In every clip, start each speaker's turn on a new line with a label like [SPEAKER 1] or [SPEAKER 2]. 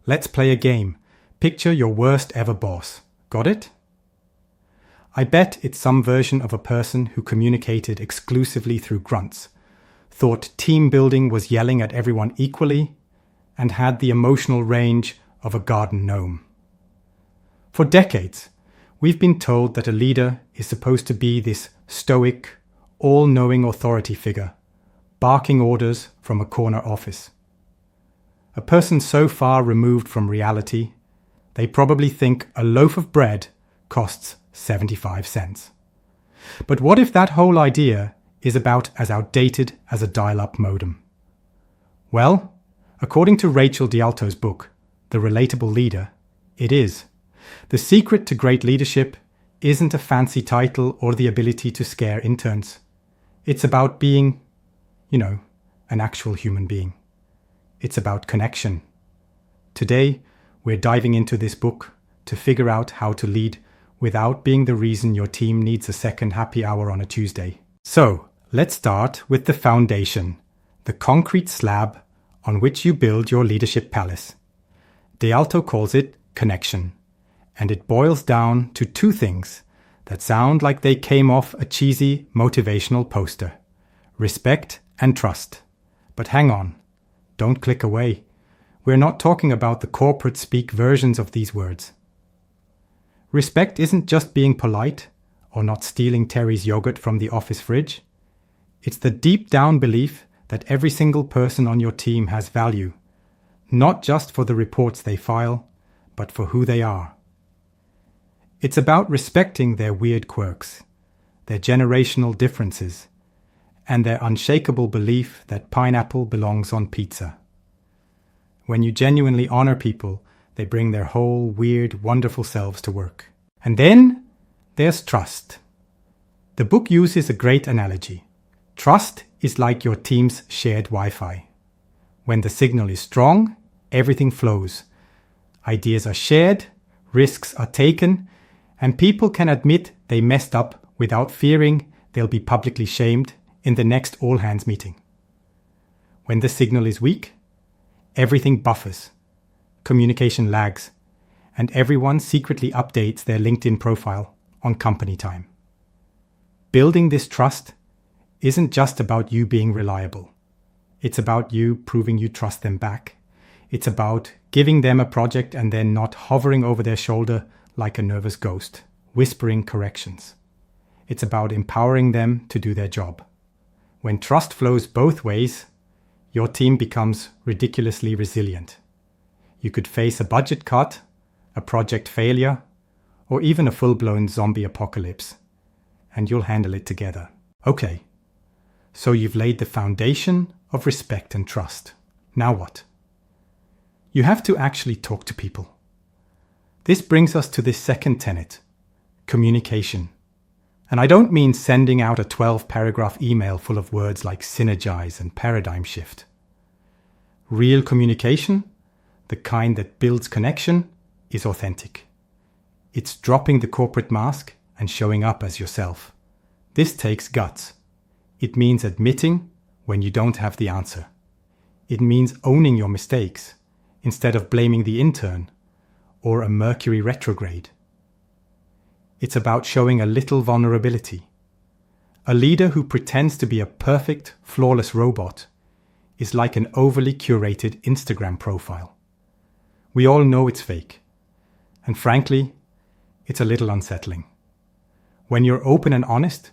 [SPEAKER 1] Let's play a game. Picture your worst ever boss. Got it? I bet it's some version of a person who communicated exclusively through grunts, thought team building was yelling at everyone equally, and had the emotional range of a garden gnome. For decades, we've been told that a leader is supposed to be this stoic, all-knowing authority figure, barking orders from a corner office. A person so far removed from reality, they probably think a loaf of bread costs 75 cents. But what if that whole idea is about as outdated as a dial-up modem? Well, according to Rachel DeAlto's book, The Relatable Leader, it is. The secret to great leadership isn't a fancy title or the ability to scare interns. It's about being, an actual human being. It's about connection. Today, we're diving into this book to figure out how to lead without being the reason your team needs a second happy hour on a Tuesday. So, let's start with the foundation, the concrete slab on which you build your leadership palace. DeAlto calls it connection, and it boils down to two things that sound like they came off a cheesy motivational poster: respect and trust. But hang on, don't click away. We're not talking about the corporate speak versions of these words. Respect isn't just being polite or not stealing Terry's yogurt from the office fridge. It's the deep down belief that every single person on your team has value, not just for the reports they file, but for who they are. It's about respecting their weird quirks, their generational differences, and their unshakable belief that pineapple belongs on pizza. When you genuinely honor people, they bring their whole weird, wonderful selves to work. And then there's trust. The book uses a great analogy. Trust is like your team's shared Wi-Fi. When the signal is strong, everything flows. Ideas are shared, risks are taken, and people can admit they messed up without fearing they'll be publicly shamed in the next all-hands meeting. When the signal is weak, everything buffers, communication lags, and everyone secretly updates their LinkedIn profile on company time. Building this trust isn't just about you being reliable. It's about you proving you trust them back. It's about giving them a project and then not hovering over their shoulder like a nervous ghost, whispering corrections. It's about empowering them to do their job. When trust flows both ways, your team becomes ridiculously resilient. You could face a budget cut, a project failure, or even a full-blown zombie apocalypse, and you'll handle it together. Okay, so you've laid the foundation of respect and trust. Now what? You have to actually talk to people. This brings us to this second tenet, communication. And I don't mean sending out a 12-paragraph email full of words like synergize and paradigm shift. Real communication, the kind that builds connection, is authentic. It's dropping the corporate mask and showing up as yourself. This takes guts. It means admitting when you don't have the answer. It means owning your mistakes instead of blaming the intern or a Mercury retrograde. It's about showing a little vulnerability. A leader who pretends to be a perfect, flawless robot is like an overly curated Instagram profile. We all know it's fake. And frankly, it's a little unsettling. When you're open and honest,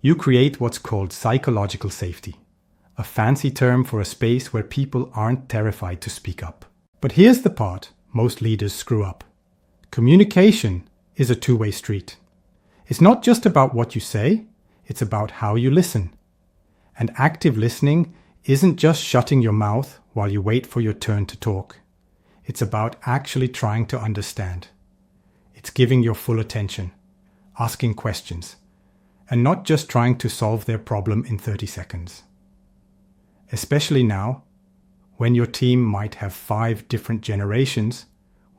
[SPEAKER 1] you create what's called psychological safety, a fancy term for a space where people aren't terrified to speak up. But here's the part most leaders screw up. Communication is a two-way street. It's not just about what you say, it's about how you listen. And active listening isn't just shutting your mouth while you wait for your turn to talk. It's about actually trying to understand. It's giving your full attention, asking questions, and not just trying to solve their problem in 30 seconds. Especially now, when your team might have 5 different generations,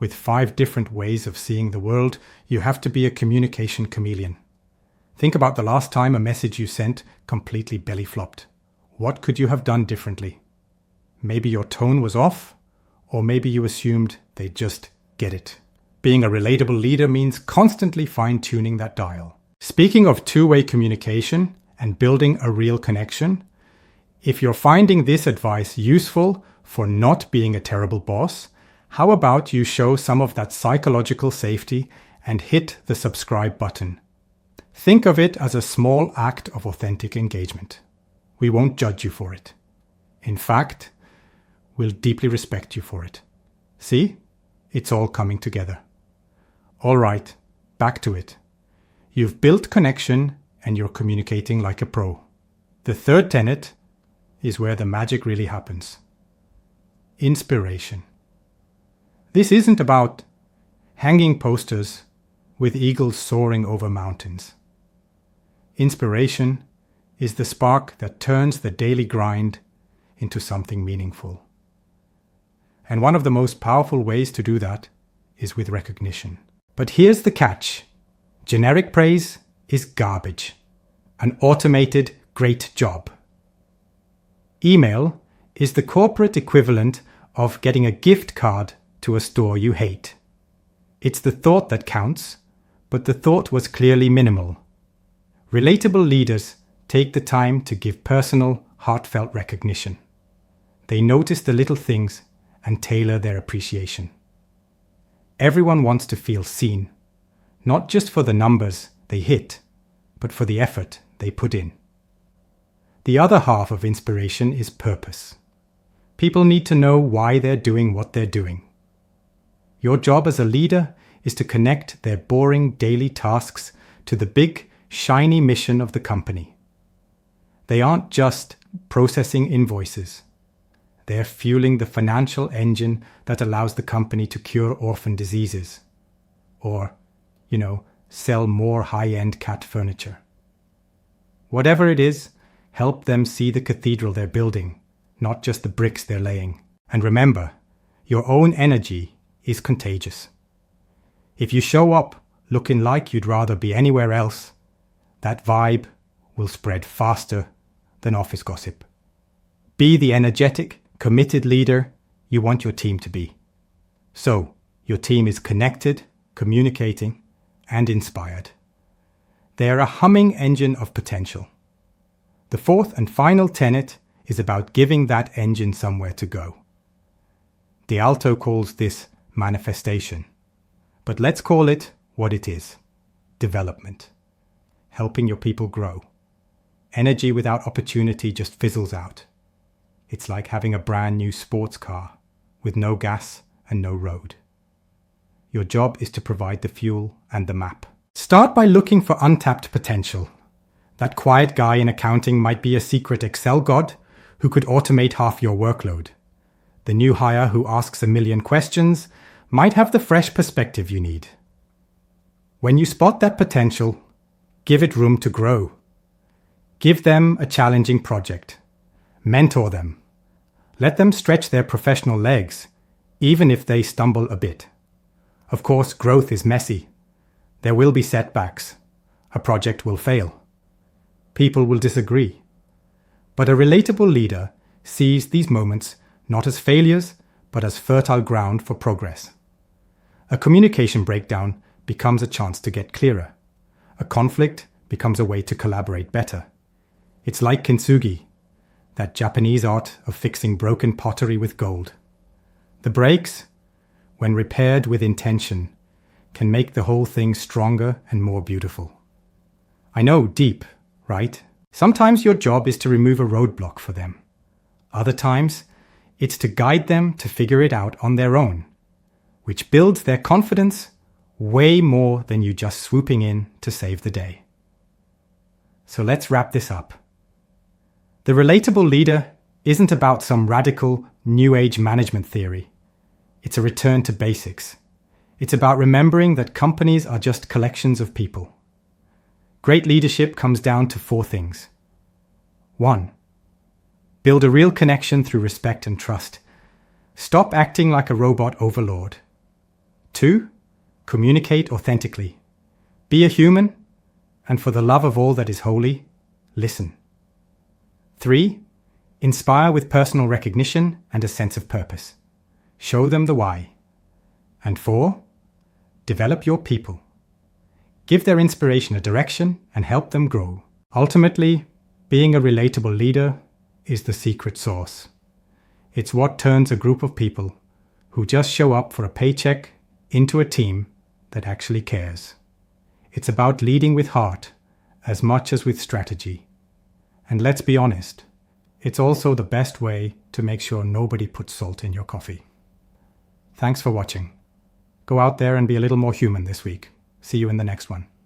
[SPEAKER 1] with 5 different ways of seeing the world, you have to be a communication chameleon. Think about the last time a message you sent completely belly flopped. What could you have done differently? Maybe your tone was off, Or maybe you assumed they'd just get it. Being a relatable leader means constantly fine-tuning that dial. Speaking of two-way communication and building a real connection, if you're finding this advice useful for not being a terrible boss, how about you show some of that psychological safety and hit the subscribe button? Think of it as a small act of authentic engagement. We won't judge you for it. In fact, we'll deeply respect you for it. See? It's all coming together. All right, back to it. You've built connection and you're communicating like a pro. The third tenet is where the magic really happens. Inspiration. This isn't about hanging posters with eagles soaring over mountains. Inspiration is the spark that turns the daily grind into something meaningful. And one of the most powerful ways to do that is with recognition. But here's the catch. Generic praise is garbage. An automated great job. Email is the corporate equivalent of getting a gift card to a store you hate. It's the thought that counts, but the thought was clearly minimal. Relatable leaders take the time to give personal, heartfelt recognition. They notice the little things and tailor their appreciation. Everyone wants to feel seen, not just for the numbers they hit, but for the effort they put in. The other half of inspiration is purpose. People need to know why they're doing what they're doing. Your job as a leader is to connect their boring daily tasks to the big, shiny mission of the company. They aren't just processing invoices. They're fueling the financial engine that allows the company to cure orphan diseases. Or, sell more high-end cat furniture. Whatever it is, help them see the cathedral they're building, not just the bricks they're laying. And remember, your own energy is contagious. If you show up looking like you'd rather be anywhere else, that vibe will spread faster than office gossip. Be the energetic, committed leader you want your team to be. So, your team is connected, communicating, and inspired. They are a humming engine of potential. The fourth and final tenet is about giving that engine somewhere to go. DeAlto calls this manifestation, but let's call it what it is: development. Helping your people grow. Energy without opportunity just fizzles out. It's like having a brand new sports car with no gas and no road. Your job is to provide the fuel and the map. Start by looking for untapped potential. That quiet guy in accounting might be a secret Excel god who could automate half your workload. The new hire who asks 1,000,000 questions might have the fresh perspective you need. When you spot that potential, give it room to grow. Give them a challenging project. Mentor them. Let them stretch their professional legs, even if they stumble a bit. Of course, growth is messy. There will be setbacks. A project will fail. People will disagree. But a relatable leader sees these moments not as failures, but as fertile ground for progress. A communication breakdown becomes a chance to get clearer. A conflict becomes a way to collaborate better. It's like kintsugi, that Japanese art of fixing broken pottery with gold. The breaks, when repaired with intention, can make the whole thing stronger and more beautiful. I know, deep, right? Sometimes your job is to remove a roadblock for them. Other times, it's to guide them to figure it out on their own, which builds their confidence way more than you just swooping in to save the day. So let's wrap this up. The relatable leader isn't about some radical new age management theory. It's a return to basics. It's about remembering that companies are just collections of people. Great leadership comes down to 4 things. 1. Build a real connection through respect and trust. Stop acting like a robot overlord. 2. Communicate authentically. Be a human, and for the love of all that is holy, listen. 3. Inspire with personal recognition and a sense of purpose. Show them the why. And 4, develop your people. Give their inspiration a direction and help them grow. Ultimately, being a relatable leader is the secret sauce. It's what turns a group of people who just show up for a paycheck into a team that actually cares. It's about leading with heart as much as with strategy. And let's be honest, it's also the best way to make sure nobody puts salt in your coffee. Thanks for watching. Go out there and be a little more human this week. See you in the next one.